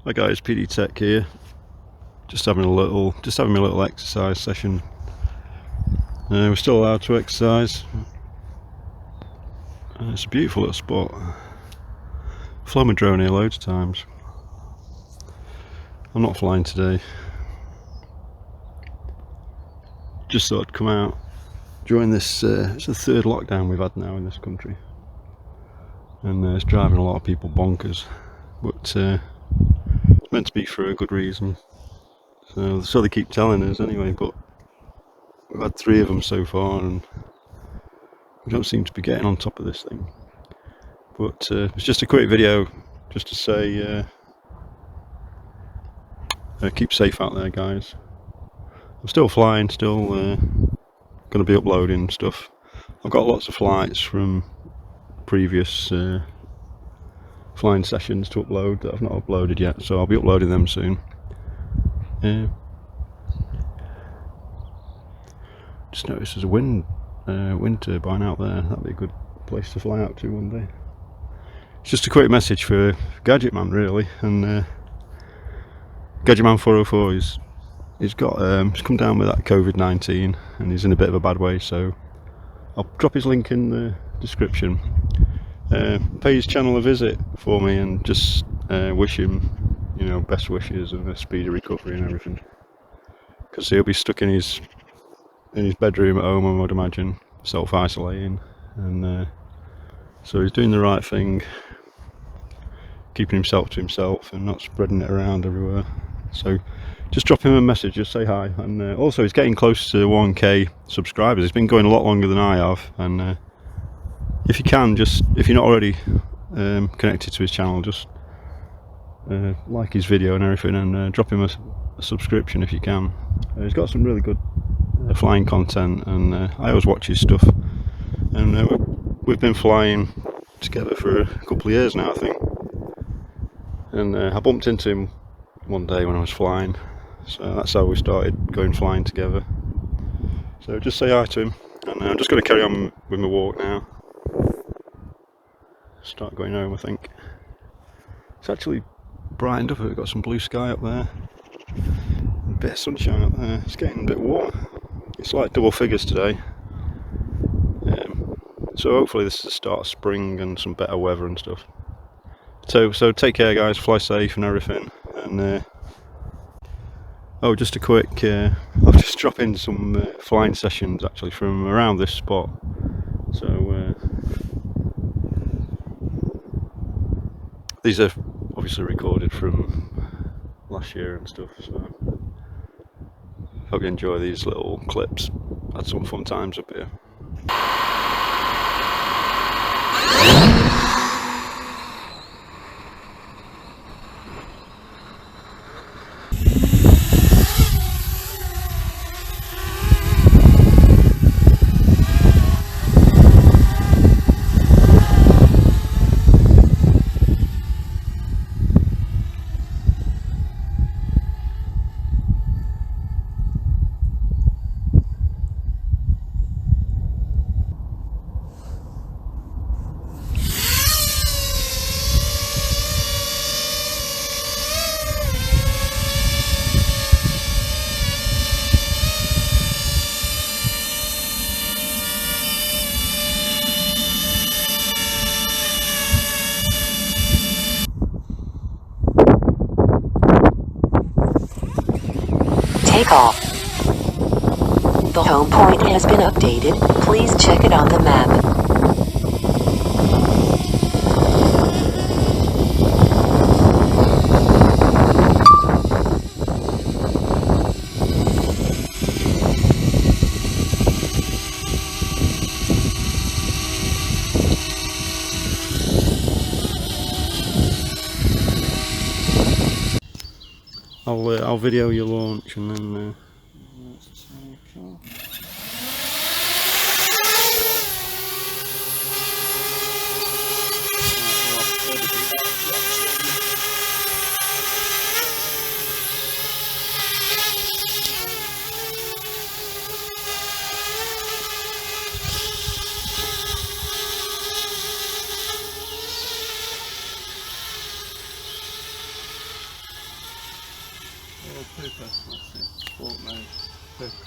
Hi guys, PD Tech here. Just having a little exercise session. We're still allowed to exercise. It's a beautiful little spot. I've flown my drone here loads of times. I'm not flying today. Just thought I'd come out during this. It's the third lockdown we've had now in this country, and it's driving a lot of people bonkers. But it's meant to be for a good reason. So they keep telling us anyway. But we've had 3 of them so far, and we don't seem to be getting on top of this thing. But it's just a quick video, just to say, keep safe out there, guys. I'm still flying, still going to be uploading stuff. I've got lots of flights from previous flying sessions to upload that I've not uploaded yet, so I'll be uploading them soon. Just noticed there's a wind turbine out there. That'd be a good place to fly out to one day. It's just a quick message for Gadgetman, really, and Gadgetman 404 he's come down with that COVID-19 and he's in a bit of a bad way, so I'll drop his link in the description. Pay his channel a visit for me and just wish him, best wishes and a speedy recovery and everything, because he'll be stuck in his bedroom at home, I would imagine, self-isolating, and so he's doing the right thing, keeping himself to himself and not spreading it around everywhere. So just drop him a message, just say hi. And also he's getting close to 1k subscribers. He's been going a lot longer than I have, and if you can, if you're not already connected to his channel, just like his video and everything, and drop him a subscription if you can. He's got some really good flying content, and I always watch his stuff, and we've been flying together for a couple of years now, I think, and I bumped into him one day when I was flying, so that's how we started going flying together. So just say hi to him, and I'm just going to carry on with my walk now, start going home. I think it's actually brightened up. We've got some blue sky up there, a bit of sunshine up there. It's getting a bit warm. It's like double figures today, so hopefully this is the start of spring and some better weather and stuff. So take care, guys, fly safe and everything. And oh, just a quick, I'll just drop in some flying sessions actually from around this spot. So these are obviously recorded from last year and stuff, so hope you enjoy these little clips. Had some fun times up here. Take off. The home point has been updated. Please check it on the map. I'll video your launch, and then let's take off.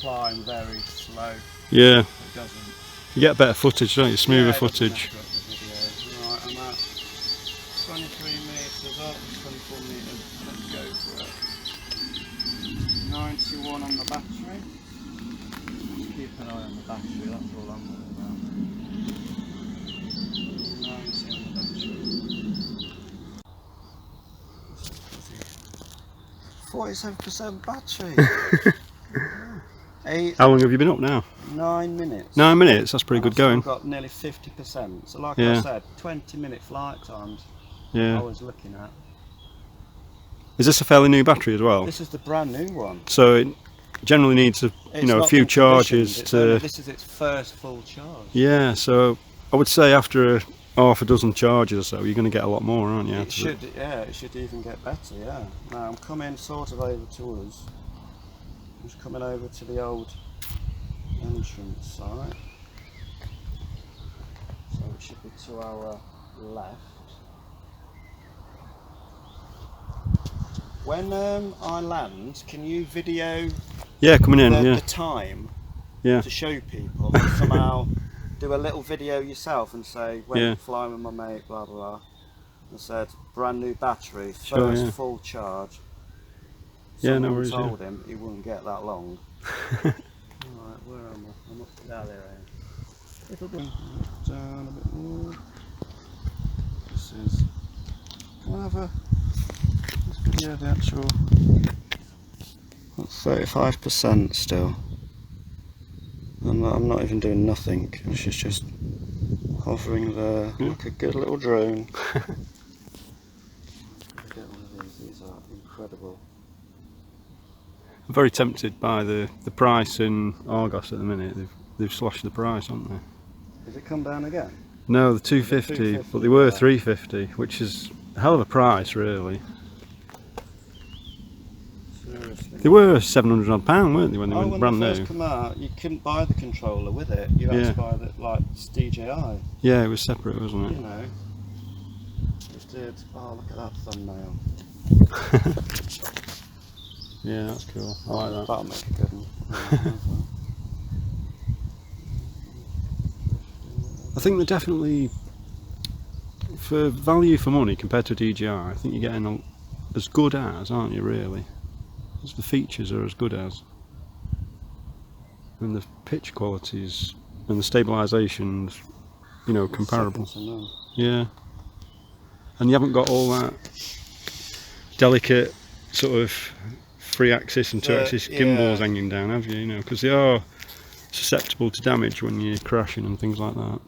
climb very slow. Yeah. It doesn't. You get better footage, don't you? Smoother Yeah, it doesn't footage. mess up the video. Right, I'm at 23 metres up, 24 metres. Let's go for it. 91 on the battery. Keep an eye on the battery, that's all I'm worried about. 90 on the battery. 47% battery. How long have you been up now? 9 minutes. 9 minutes, that's pretty good going. I've got nearly 50%. So like Yeah. I said, 20-minute flight times Yeah. I was looking at. Is this a fairly new battery as well? This is the brand new one. So it generally needs a It's a not few been charges commissioned. to. This is its first full charge. Yeah, so I would say after half a dozen charges or so, you're going to get a lot more, aren't you? It should, yeah, it should even get better, yeah. Now I'm coming sort of over to us. I'm just coming over to the old entrance site. So it should be to our left. When I land, can you video Yeah, coming in. the Yeah, time yeah, to show people? And somehow do a little video yourself and say, went Yeah. flying with my mate, blah blah blah. And said, brand new battery, first Sure, yeah. full charge. Yeah, no Someone worries, told him he wouldn't get that long. Alright, where am I? I'm up down there. It'll be down a bit more. This is. Can I have a. Let's video the actual. That's 35% still. I'm not even doing nothing. It's just hovering there like a good little drone. Get one of these are incredible. I'm very tempted by the price in Argos at the minute. They've slashed the price, haven't they? Has it come down again? No, the 250, but they were 350, which is a hell of a price, really. Seriously. They were £700 odd, weren't they, when they went When brand they new? first come out, you couldn't buy the controller with it. You had Yeah. to buy the it's DJI. Yeah, it was separate, wasn't You it? know, it did. Oh, look at that thumbnail. Yeah, that's cool. I like that. That'll make a good one. I think they're definitely, for value for money compared to DJI, I think you're getting as good as, aren't you, really? As the features are as good as. And the pitch qualities and the stabilisation's, comparable. Yeah. And you haven't got all that delicate sort of 3-axis and 2-axis gimbals hanging down, have you? Because they are susceptible to damage when you're crashing and things like that.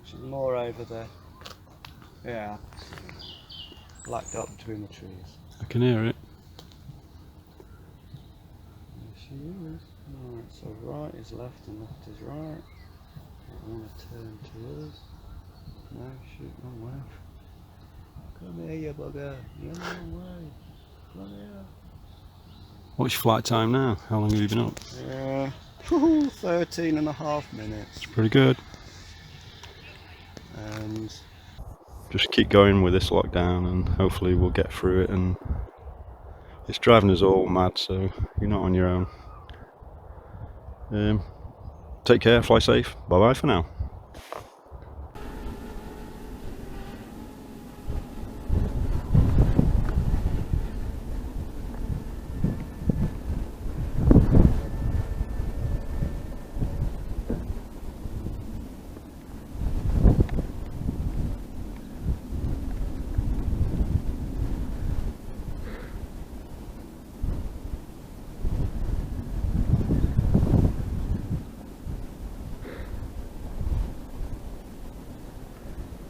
She's more over there. Yeah. Blacked up between the trees. I can hear it. There she is. Alright, so right is left and left is right. I want to turn to us. No, shoot, no way. Come here, you bugger. You're the wrong way. Come here. What's your flight time now? How long have you been up? 13.5 minutes. Pretty good. And Just keep going with this lockdown and hopefully we'll get through it, and it's driving us all mad, so you're not on your own. Take care, fly safe, bye bye for now.